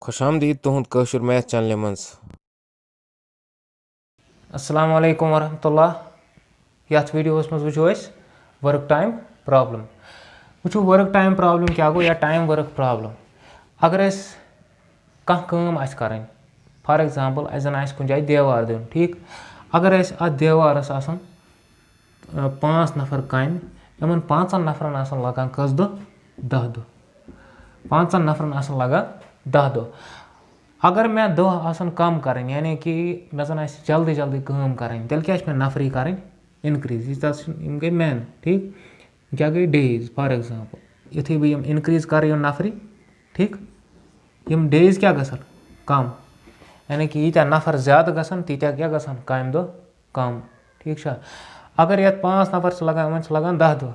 खुश आमदीद तुहद कशुर math channel मज। अस्सलाम वालेकुम वरहमतुल्लाह। यथ वीडियोस मज वो वर्क टाइम प्रॉब्लम वो वर्क टाइम प्रॉब्लम क्या गो या टाइम वर्क प्रॉब्लम। अगर कम कर फॉर एग्जांपल अन कुछ जाए देवार दिन ठीक। अगर अत देवारस 5 नफर काम इन 5 नफरन लगान कस दो 10 दो 5 नफरन लगान 10 दो। अगर मैं दह कम कर यानी कि मे जन जल्दी जल्दी काम कर तेल क्या मे नफरी कर इनक्रीज यम गई मैन ठीक क्या गई डेज फॉर एग्जांपल युथे बह इनक्रीज कर नफरी ठीक यम डेज क्या गसन कम यानी कि यीत्या नफर ज्यादा गसन तीत्या क्या गसन काम दो कम ठीक। अगर ये 5 नफर लगान वन लगान 10 दो।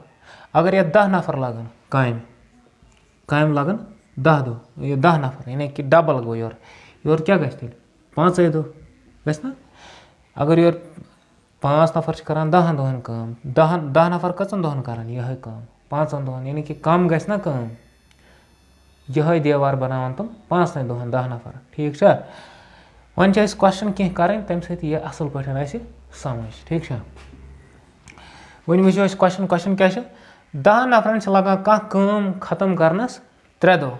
अगर ये 10 नफर लगन काम लगन 10 दो ये 10 नफर यानी कि डबल गो योर क्या गस 5 दो गस ना। अगर योर 5 नफर करान 10 दोहन काम 10 नफर कचन दोहन करान यह काम 5 दोहन यानी कि कम गस ना काम यह देवार बनावन तुम 5 दोहन 10 नफर ठीक। वन क्वेश्चन कह कर तम सह असल पे समझ ठीक। वन वो क्वेश्चन क्या 10 नफरन लगान कम खत्म करनस 3 दो।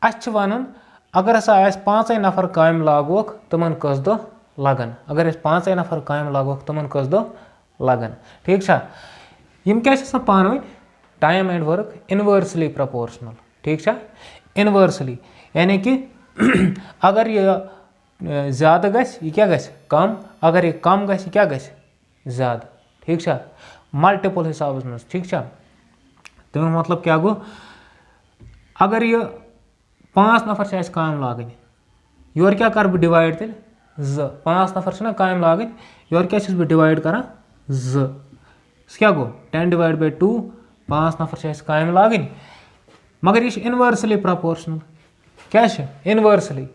अस वन अगर हसा 5 नफर काम लागोक तुमन कस दो लगन। अगर 5 नफर काम लागोक तुमन कस दो लगन ठीक। यम क्या पान one time and work inversely proportional ठीक। इनवर्सली यानी कि अगर ये ज़्यादा गस यह क्या गस कम अगर ये कम गस क्या गस ज़्यादा ठीक। मल्टीपल हिसाब मज ठीक। तमें मतलब क्या गो अगर ये 5 नफर काम लागन योर क्या कर डिवाइड तेल 5 नफर काम लागन योर क्या बह डिवाइड कर क्या गो 10 डिवाइड बाय 2 5 नफर काम लागन मगर यह इनवर्सली प्रपोर्शनल क्या इनवर्सली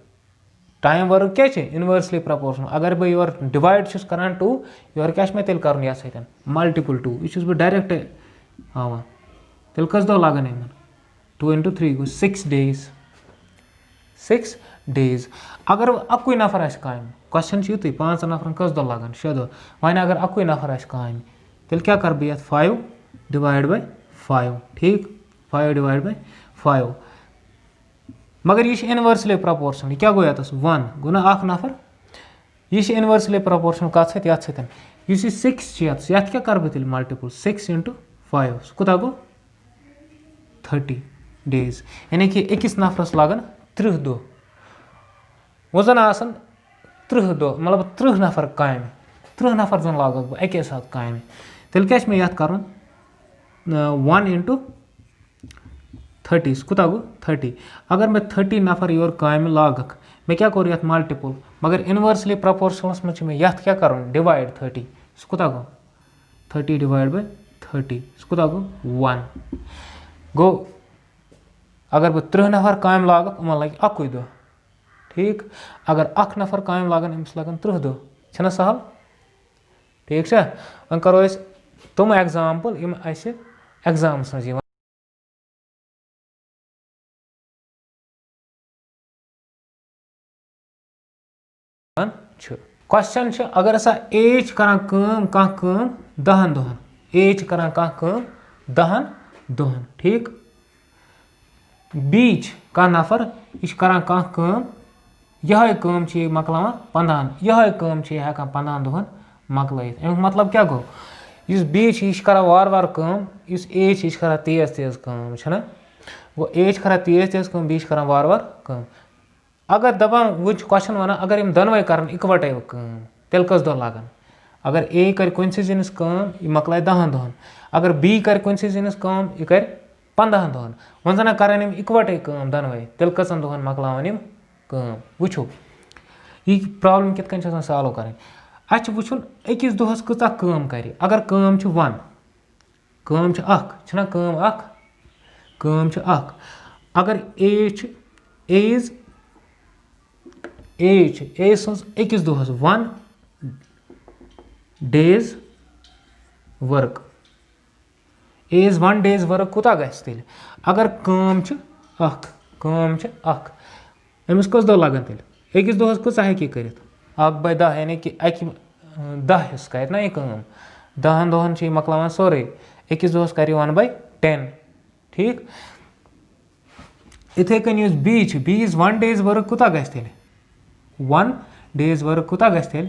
टाइम वर्क क्या इनवर्सली प्रपोर्शनल। अगर बह योर डिवाइड कर 2 योर क्या मे तेल कर ये सत मल्टीपल 2 यह बह डायरेक्ट हावान तेल कस दो लगन इन 2 into 3 गो 6 days 6 days। अगर अकुई नफर काम क्वेश्चन युत 5 नफर कस दो लगन 6 दो वन अगर अकुई नफर काम तेल क्या कर बह 5 डिवाइड बाय 5 ठीक 5 डिवाइड बाय 5 मगर यह इनवर्सली प्रपोर्शनल क्या गो ये 1 गो ना अख नफर यह इनवर्सली प्रपोर्शनल कत सत 6 ये क्या कर बह मल्टीपल 6 into 5 कुत गो 30 days यानी कि अकिस नफरस लगन 30 दो वो जन 30 दो मतलब 30 नफर काम 30 नफर जन लागक बह अके साथ काम तेल क्या मे कर 1 into 30 कुत गो 30। अगर मैं 30 नफर योर काम लागक मे क्या कोर यथ मल्टीपल मगर इनवर्सली प्रपोर्शनस मज मे क्या कर डिवाइड 30 कुत गो 30 डिवाइड बाय 30 कुत गो 1 गो। अगर बह 30 नफर काम लागक इन लगे अकुई दो ठीक। अगर अख नफर काम लागन अमिस लगन 30 दो छना सहल ठीक। वन करो तुम एग्जाम्पल यम एग्जाम्स मज क्वेश्चन अगर हसा एज कर कम 10 दोहन एज कर कम 10 दोहन ठीक। बीच कह नफर यह कर कम यह काम मकलान 15 यह काम हेकान 15 दोहन मकलत अमुक मतलब क्या गो इस बीच यह कर वार वार काम इस एज यह कर तेज तेज काम छना वो एज कर तेज तेज काम बीच कर वार वार काम। अगर दपान वो क्वेश्चन वन अगर यम दोनवे कर इकवटे काम तेल कस दो लगन। अगर ए कर कुछ जिनस काम यह मकलाय 10 दोहन अगर बी कर कुछ जिनस काम यह कर 15 दोहन वन जना कर इकवटे काम दोनवे तेल कसन दोहन मकलावन यम काम वो यह प्रॉब्लम कित सॉल्व कर वो अकिस दोहस कचा काम कर। अगर काम 1 काम छना काम अगर एज सज अकिस दोहस 1 days वर्क एज 1 days वर्क कुत गस तेल। अगर काम अमिस कस दह लगन तेल अकिस दोहस कचा हेकि करित 1/10 यानी कि 10 हिस्स कर ना यह काम 10 दोहन छ मकलावान सोरे अकिस दोहस कर 1/10 ठीक इथे कन युस बी छ बी इज 1 डेज वर्क कुता गस तेल 1 डेज वर्क कुता गस तेल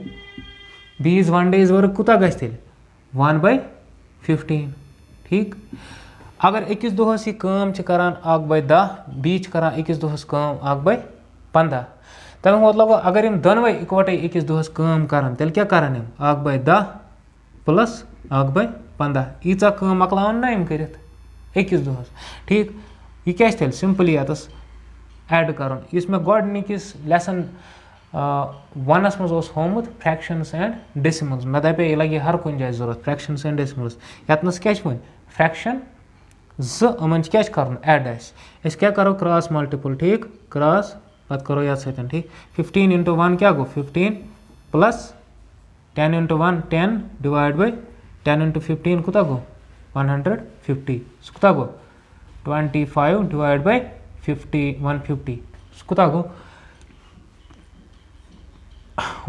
बी इज 1 डेज वर्क कुता गस तेल 1/15 ठीक अगर अकिस दोहस यह काम छ करान 1/10 बी छ करान अकिस दोहस काम 1/15 तमें मतलब अगर यम दोनवे इकवटे अकिस दोहस काम करान तेल क्या करान यम 1/10 प्लस 1/15 ईचा काम मकलावन ना यम करित अकिस दोहस ठीक यह क्या तेल सिंपली यतस ऐड करन इस में गोडनिकिस लेसन 1 मज होमुत फ्रैक्शंस एंड डेसिमल्स मे दपे यह लगे हर कुछ जाए जरूरत फ्रैक्शंस एंड डेसिमल्स यतनस क्या वन फ्रैक्शन ज़मन क्या कर ऐड अस क्या करो क्रॉस मल्टीपल ठीक क्रॉस पत करो ये सतन ठीक 15 × 1 क्या गो 15 प्लस 10 × 1 10 डिवाइड बाय 10 × 15 कुता गो 150 कुता गो 25 डिवाइड बाय 150 कुता गो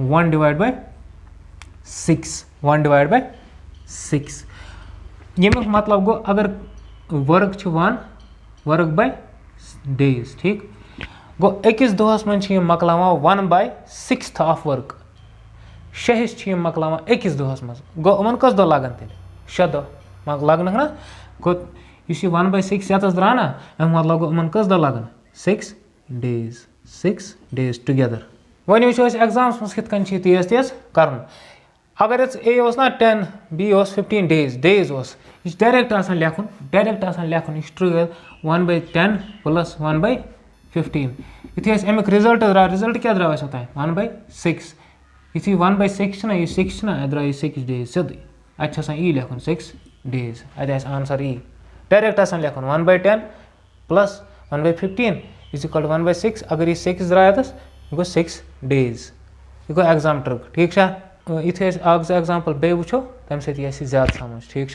1 डिवाइड बाय 6 यमुक मतलब गो अगर वर्क छ 1 वर्क बाय डेज ठीक गो अकिस दोहस मन छ मकलावा 1/6 ऑफ वर्क 6 हिस्स छ मकलावा अकिस दोहस मज गो अमन कस दो लगन तेल 6 दो लगन ना गो इस 1/6 यतस द्रा ना मतलब गो अमन कस दो लगन 6 डेज टुगेदर वन वो एग्जाम्स मज कित तेज कर अगर ए ना 10 बी 15 डेज यह डायरेक्ट लेखुन यह ट्रू 1/10 प्लस 1/15 इथे अमिक रिजल्ट द्रा रिजल्ट क्या द्रा 1/6 इथे 1/6 ना यह 6 ना द्रा 6 डेज सीधे अच्छा ई लेखुन 6 डेज अत आंसर ई डायरेक्ट लेखुन 1/10 प्लस 1/15 इज इक्वल टू 1/6 अगर यह 6 द्रा यह गो 6 डेज यह गो एग्जाम ट्रिक ठीक इथे एग्जाम्पल बे वो तम सत ज्यादा समझ ठीक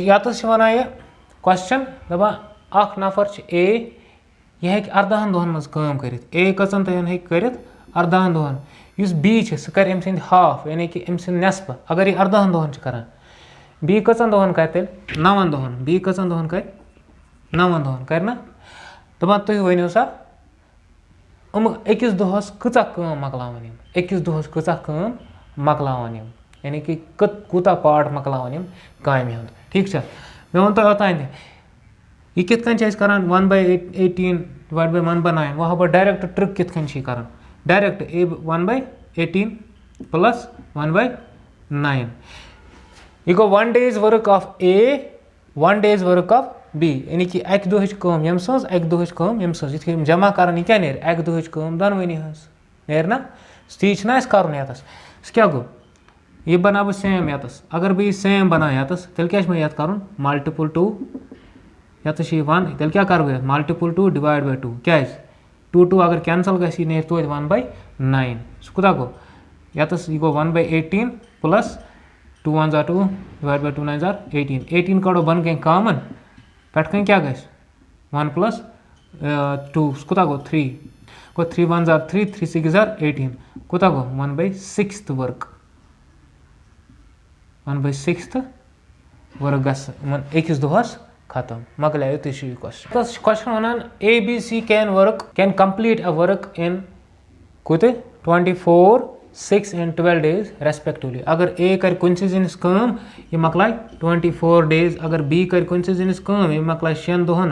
यतस वन यह क्वेश्चन दपान अख नफर ए यह हेक 14 दोहन मज काम करित ए कचन तहन हेक करित 14 दोहन युस बी सह कर अम सिंद हाफ यानी कि अम सिंद नेस्फ अगर यह 14 दोहन करान बी कचन दोहन कर तेल 9 दोहन बी कचन दोहन कर 9 दोहन कर ना दपान तुम वनो सा अकिस दोहस कचा काम मकलावन अकिस दोहस कचा काम मकलावन यानी कि कूता पार्ट मकलावन कामि हुंद ठीक मे वो ओतान यह कित करान 1/18 डिवाइड बाय 1/9 वह बह डायरेक्ट ट्रिक कित करान डायरेक्ट 1/18 प्लस 1/9 यह गो 1 days work of A 1 days work of B यानी कि अक दोहच काम यम सज अक दोहच काम यम सज यह जमा करान यह क्या नेर अक दोहच काम दोनवनी हज नेर ना ती ना कर यतस क्या गो यह बना बह सेम यतस अगर बह सेम बना यतस तेल क्या मे यत कर मल्टीपल 2 यतस 1 तेल क्या कर बह मल्टीपल 2 डिवाइड बाय 2 क्या 2 अगर कैंसल गसी नेर तो 1/9 सह कुता गो यतस यह गो 1/18 plus 2 1 jar 2 divide by 2 9 jar 18 कड़ो बन कह कॉमन पे क्या गस 1 प्लस 2 कुता गो 3 गो 3 1 जार 3 3 6 जार 18 कुता गो 1/6 वर्क 1/6 वर्क गस अकिस दोहस खत्म मकल युत question one A B C can complete a work in कुत 24 6 and 12 days रेस्पेक्टिवली अगर ए कर कुन जिनिस काम यह मकलाय 24 डेज अगर बी कर कुन जिनिस काम यह मकलाय 6 दोहन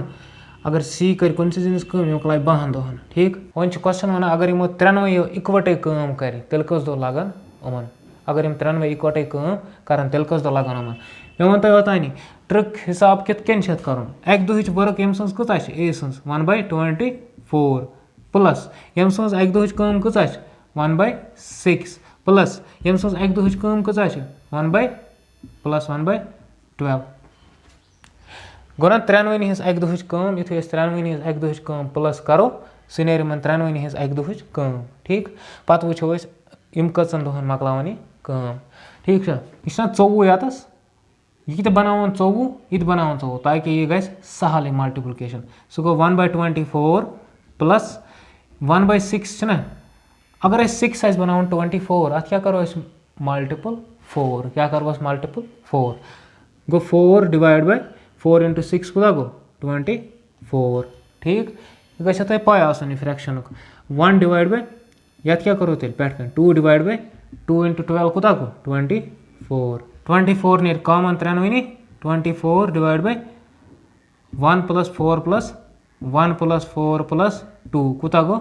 अगर सी कर कुन जिनिस काम यह मकलाय 12 दोहन ठीक वन क्वेश्चन वन अगर यमो 93 इकवटे काम कर तेल कस दो लगन अमन अगर यम 93 इकवटे काम कर तेल कस दो लगन अमन मे वो ओतानी ट्रिक हिसाब कित कर अक दुहच वर्क यम सज कचा ए सज 1/24 प्लस यम सज अक दुहच काम कचा 1/6 प्लस यम सज अक दुहच काम कचा 1/12 गो ना 93 हिज अक दुहच काम युथे 93 हिज अक दुहच काम प्लस करो सह नेर 93 हिज अक दुहच काम ठीक पत वो यम कचन दोहन मकलावन काम ठीक यह 24 यतस यह बनावन 24 यह बनावन 24 ताकि यह गस सहल मल्टीप्लिकेशन सह गो 1/24 प्लस 1/6 ना, अगर 6 आस बनावन 24 अत क्या करो मल्टीपल 4 क्या करो multiple 4 go 4 divide by 4 into 6 कुदा गो 24 ठीक यह गो तुम पाई आसन फ्रैक्शन 1 डिवाइड बाय यत क्या करो तेल पे 2 डिवाइड बाय 2 into 12 कुदा गो 24 नीर कॉमन 3 वनी 24 डिवाइड बाय 1 + 4 + 1 + 4 + 2 कुता गो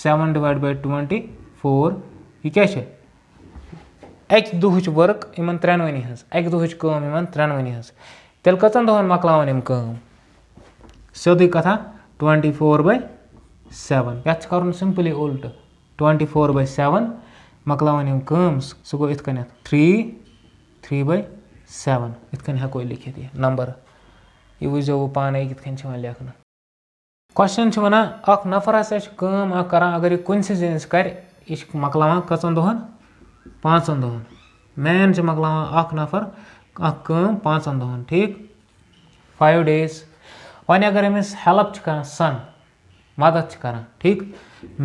7 डिवाइड बाय 24 यह क्या अक दुहच वर्क इन 3 वनी अक दुहच काम इन 3 वनी तेल कतन दोहन मकलावन यम काम सोदी कथा 24/7 यत कर सिंपली उल्ट 24/7 मकलावन यम काम सह गो इत 3/7 इत हेको लिखित यह नंबर यह वो पाने कित लेखन क्वेश्चन वना अख नफर हसा कर अगर यह कुछ जिनिस कर यह मकलावन कचन दोहन 5 दोहन मैन मकलावन अख नफर अख 5 दोहन ठीक 5 days वन अगर अमिस हेल्प कर सन मदद कर ठीक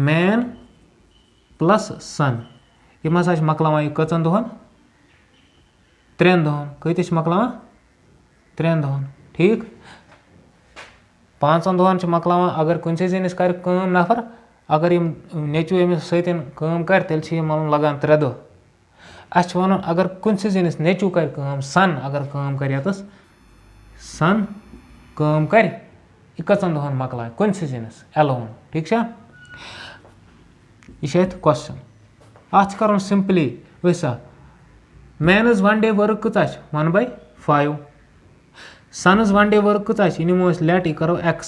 मैन प्लस सन यम हसा मकलावन यह कचन दोहन 3 दोहन कतिस मकलावन 3 दोहन ठीक 5 दोहन मकलावन अगर कुछ जिनिस कर नफर अगर यम नेचु अमिस सतन कर तेल लगान 3 दह अस वन अगर कुछ जिनिस नेचु कर सन अगर कर यतस सन कर यह कचन दोहन मकलाय कुछ जिनिस एलोन ठीक यह क्वेश्चन अत कर सिंपली वैसा मैन 1 day वर्क कत 1/5 सन 1 day वर्क कत निमो लेट यह करो x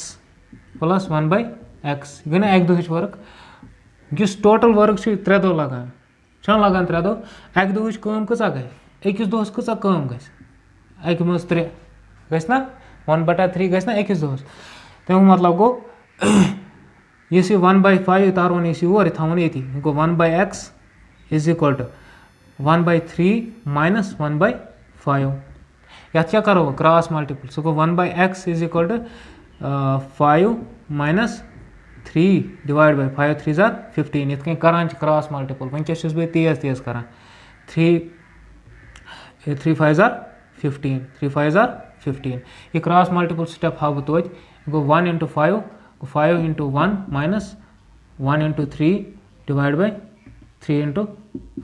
+ 1/x गई ना अक दुहच वर्क जिस टोटल वर्क 3 दह लगान लगान 3 दह अक दुहच काम कचा गई अकिस दोहस कचा काम गई अक मज 3 गई ना 1/3 गई ना अकिस दोहस तमें मतलब गो इस 1/5 तारवन इस और थवन ये गो 1/x = 1/3 - 1/5 यत क्या करो cross multiple so go 1/x = 5 - 3 divide by 5 3 = 15 इत करान क्रॉस मल्टीपल वनकस बह तेज करान 3 3 5 = 15 3 5 = 15 यह क्रॉस मल्टीपल स्टेप हाव बह गो 1 into 5 5 into 1 minus 1 into 3 divide by 3 into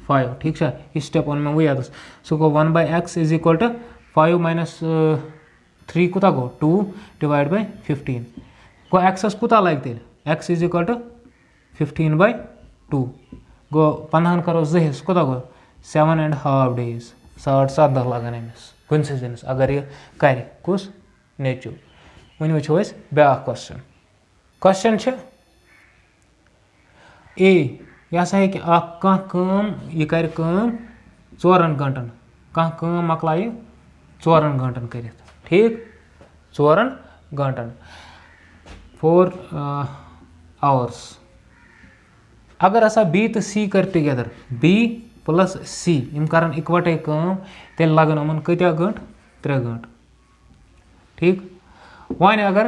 5 ठीक है इस स्टेप वन में वो याद सो गो 1/x = 5 - 3 कुता गो 2 डिवाइड बाय 15 गो एक्स कुता लग तेल x = 15/2 गो 15 करो 2 कुता गो 7.5 days 7.5 लगान अमिस कुछ जिनिस अगर यह कर कुस नेचु वन वो ब्या क्वेश्चन ए यह हसा यह कर 4 घंटन कह मकलाय 4 घंटन कर ठीक 4 घंटन 4 hours अगर हसा बी तो सी कर टुगेदर बी + सी यम कर इकवटे तेल लगन यमन कत्या गंट 3 घंट ठीक वन अगर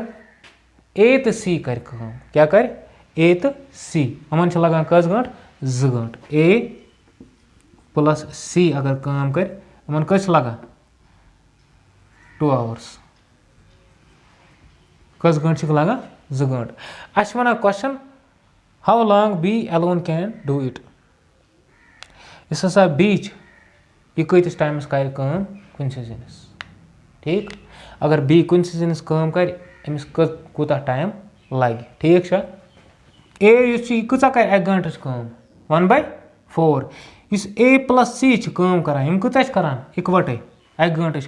ए तो सी कर क्या कर ए तो सी यमन लगान कस गंट 2 घंट ए + सी अगर काम कर यमन कस लगान 2 hours कस घंट लगान 2 घंट अस one question how long be alone can do it इस हसा बीच यह कतिस टाइमस कर कुछ जिनिस ठीक अगर बी कुछ जिनिस कर अमिस कूता टाइम लगे ठीक ए कचा कर 1 घंटे 1/4 इस ए + सी करान यम कत करान इकवटे 1 घंटे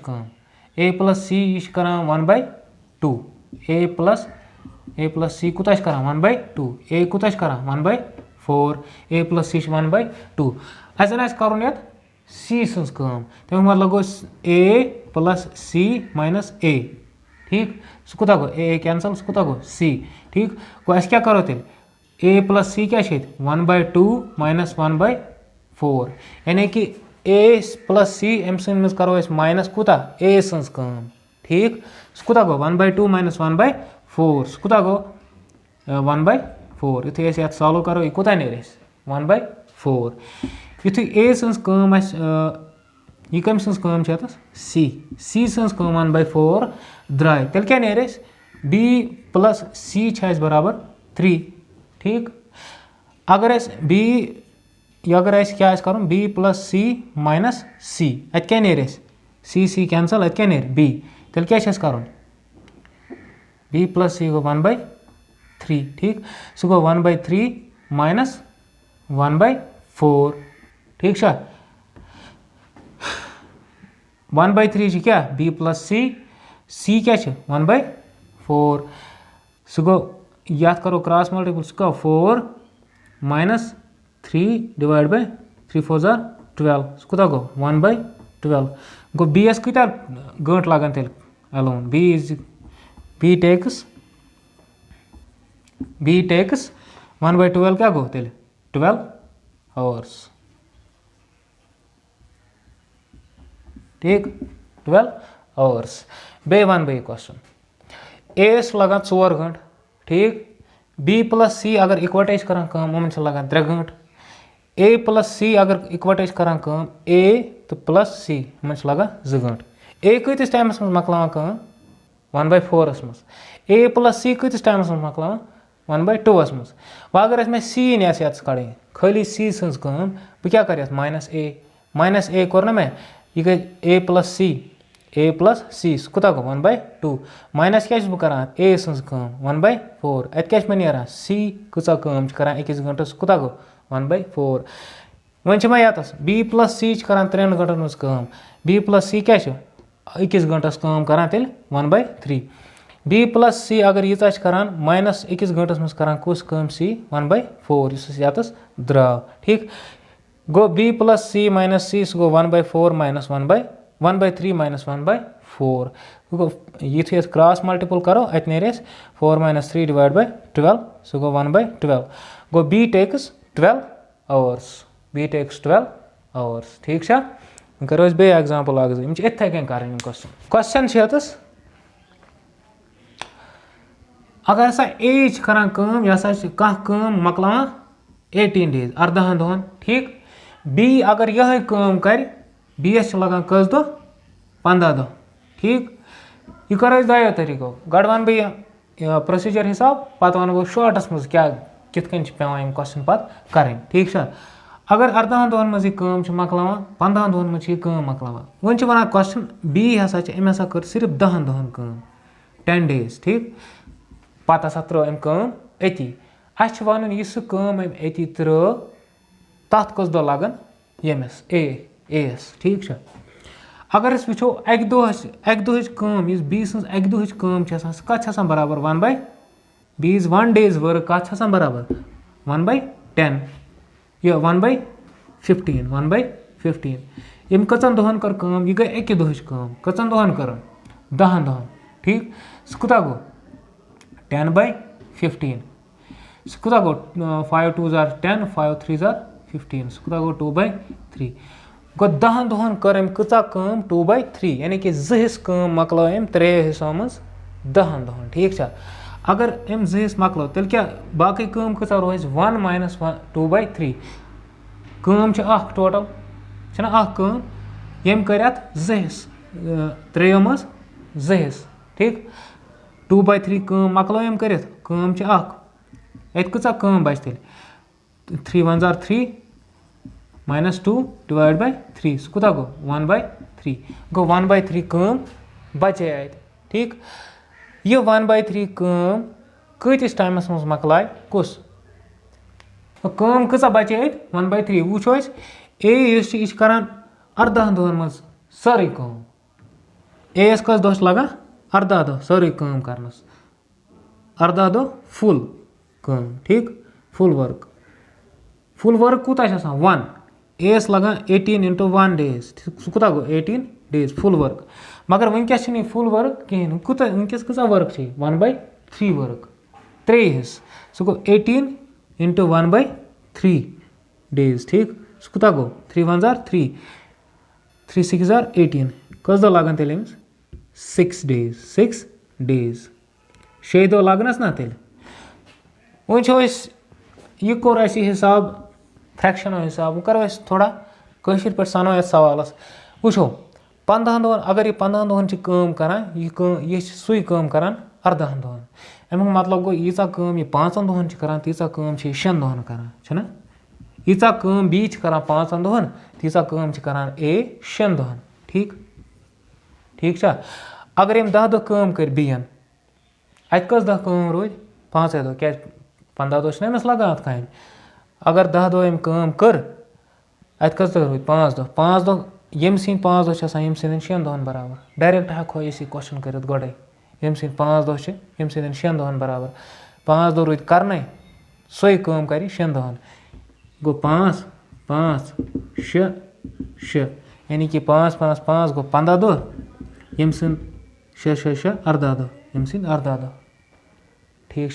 ए + सी यह करान 1/2 ए + सी कत करान 1/2 ए कत करान 1/4 ए + सी 1/2 असन कर सी सज तमें मतलब गो ए + सी - ए ठीक सह कूता गो ए कैंसल सह कूता गो सी ठीक गो अस क्या करो तेल ए + सी क्या 1/2 - 1/4 यानी कि ए + सी अम सज करो माइनस कूता ए सज ठीक सह कूता गो 1/2 - 1/4 सह कूता गो 1/4 4 युथै अस यात सॉल्व करो यह कोता नेर 1/4 युथै a सन्स काम आस यह कम सन्स काम छतस c सन्स काम 1/4 द्राय तेल क्या नेर b प्लस c छ बराबर 3 ठीक अगर अस b अगर अस क्या करूँ b plus c minus c अत क्या नेर c कैंसल अत क्या नेर b तेल क्या करूँ b प्लस c गो 1/3 ठीक सह गो 1/3 माइनस 1/4 ठीक छा 1/3 क्या b प्लस c क्या 1/4 सह गो याद करो क्रॉस मल्टीपल सह 4 माइनस 3 डिवाइड बाय 3 4 जार 12 सह कोता गो 1/12 गो b एस कत गंट लगन तेल अलोन b takes 1/12 क्या गो तेल 12 hours ठीक 12 hours बे वन बे क्वेश्चन a लगन 4 घंट ठीक b प्लस c अगर इकवटे करान काम उमन लगन 3 घंट a प्लस c अगर इकवटे करान काम a तो प्लस c उमन लगन 2 घंट a कतिस टाइमस मज मकलावन काम 1/4 मज a प्लस c कतिस टाइमस मज मकलावन 1/2 मज वह अगर मैं c न्यास यात कड़े खाली c सन्स काम बह क्या कर माइनस a कोर ना मैं यह गई a प्लस c कोता गो 1/2 माइनस क्या बह कर a सन्स काम 1/4 अत क्या मे नीरान c कचा काम करान अकिस घंटस कोता गो 1/4 वन मैं यातस b प्लस c करान 3 घंटन मज काम b प्लस c क्या अकिस घंटस काम करान तेल 1/3 b प्लस c अगर यीचा करान माइनस अकिस घंटस मज करान कुस काम c 1/4 इस यातस द्राव ठीक गो b plus c minus c गो 1/4 माइनस 1/3 माइनस 1/4 गो ये क्रॉस मल्टीपल करो अत नेर 4 माइनस 3 डिवाइड बाय 12 सह गो 1/12 गो b टेक्स 12 hours ठीक छा करो बे एग्जाम्पल इथे कन कर क्वेश्चन यतस अगर हसा एज करान काम यह कह काम मकलावन 18 डेज 18 दोहन ठीक b अगर यह काम कर b लगन कस दो 15 दो ठीक यह कर दो तरीको गड वन बह प्रोसीजर हिसाब पत वन बह शॉर्टस मज क्या कित कन पे क्वेश्चन पत करें ठीक छा अगर 18 दोहन मज काम मकलावन 15 दोहन मज काम मकलावन वन वन क्वेश्चन b हसा हसा कर सिर्फ 10 दोहन काम 10 डेज ठीक पत हसा त्रो काम अति अस वन यह सह काम अति त्रो तथ कस दो लगन यमिस एस ठीक छा अगर अस वो अक दोह काम इस बी सज अक दोह काम कत बराबर 1/b इज 1 डेज वर्क कत बराबर 1/10 यह 1/15 यम कचन दोहन कर काम यह गई अकि दोह काम कचन दोहन कर 10 दोहन ठीक सह कोता गो 10/15 सह कोता गो 5 2 जार 10 5 3 जार 15 सह कोता गो 2/3 गो 10 दोहन कर कचा काम 2/3 यानी कि 2 हिस्स काम मकलो 3 हिस्सों मज 10 दोहन ठीक छा अगर 2 हिस्स मकलो तेल क्या बाकी काम कचा रोज 1 माइनस 2/3 काम टोटल छना काम यम कर 2 हिस्स 3 मज 2 हिस्स ठीक 2/3 काम मकलो यम कर काम अत कचा काम बच तेल 3 1 जार 3 माइनस 2 डिवाइड बाय 3 सह कोता गो 1/3 गो 1/3 काम बचे अत ठीक यह 1/3 काम कतिस टाइमस मज मकलाय कुस काम कचा बचे अत 1/3 वो ए करान 18 दोहन मज सारी काम एस कस दोह लगन 18 दोह सारी काम करनस 18 दोह फुल काम ठीक फुल वर्क कूता 1 एस लगन 18 into 1 days सह कोता गो 18 days फुल वर्क मगर वनकस फुल वर्क कहें कूता वनकस कचा वर्क 1/3 वर्क 3 हिस्स सह गो 18 into 1/3 days ठीक सह कोता गो 3 1 जार 3 3 6 जार 18 कस दो लगन तेल 6 days 6 days 6 दो लगनस ना तेल यह कोर हिसाब फ्रैक्शनो हिसाब वो करो थोड़ा कशिर पे सनो यथ सवालस वो 15 दोहन अगर यह 15 दोहन करान यह सुई करान 18 दोहन अमुक मतलब गो यीचा यह 5 दोहन करान तीचा 6 दोहन करान यीचा बी करान 5 दोहन तीचा करान ए 6 दोहन ठीक ठीक अगर यम 10 दह कर बीन अत कस दह रोज 5 दह क्या 15 दह अमिस लगा अत कम अगर 10 दह यम कर अत कस दह रोज 5 दह यम सिंद 5 दह यम सिंद 6 दोहन बराबर डायरेक्ट हेको यह क्वेश्चन कर गोड़े यम सिंद 5 दह यम सिंद 6 दोहन बराबर 5 दह रोज करने सोई कर 6 दोहन गो 5 5 6 6 यानी कि 5 5 5 गो 15 दह यम सिंद 6 6 6 18 दह यम सिंद 18 दह ठीक